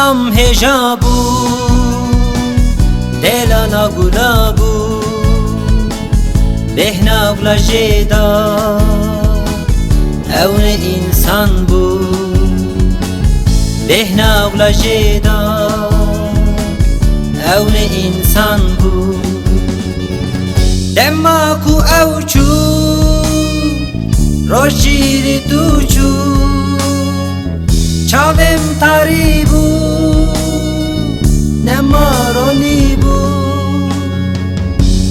Gulam hejabu delana gulabu behna glajeda evne insan bu behna glajeda evne insan bu demma ku evçu rojiri tuçu çavem taribu nemaroni bu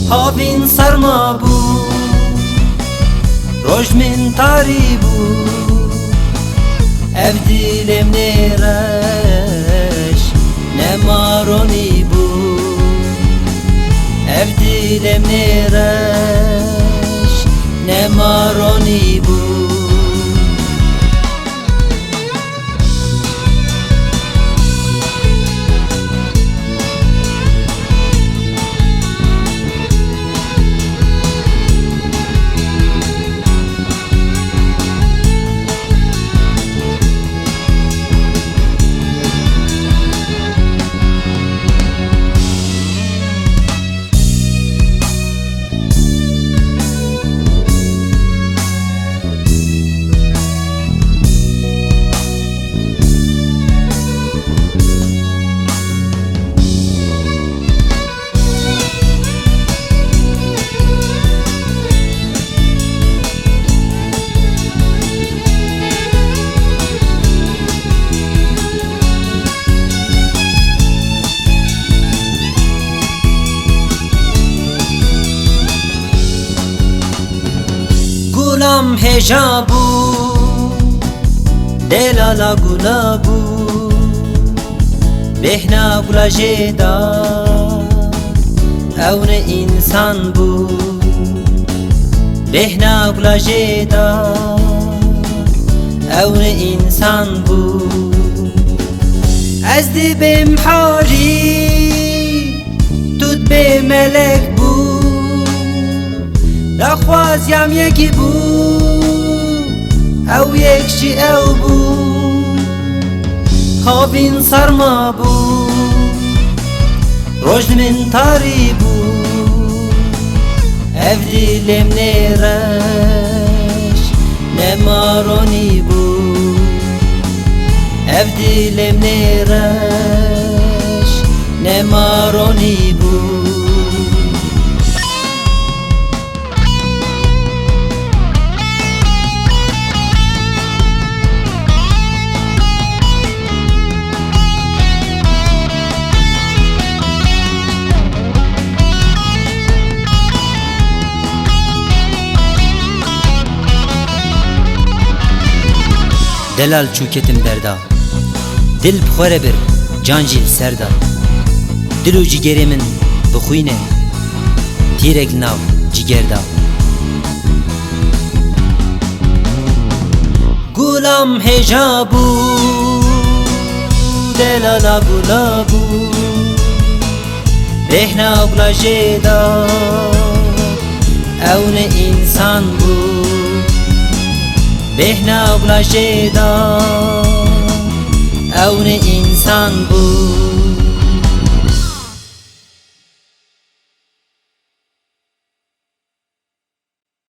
havin sarma bu rojmin taribu ev dilem nereş nemaroni bu ev dilem nereş nemaroni bu Gulam hejabu delala gulabu behna glajeda evne insan bu behna glajeda evne insan bu ez dibim hali tut be melek bu دخوازیم یکی بو او یکشی او بو هاوین سرما بو رجل من تاری بو اف دیلم نیرش نمارونی بو اف دیلم نیرش نمارونی بو Delal çuketim derda dil bxwere bir can jîl serda dil û cigerê min bixwîne tîrek li nav cigerda gulam hejabu delala gulabu behna glajeda evne insan bu behna glajeda evne insan bu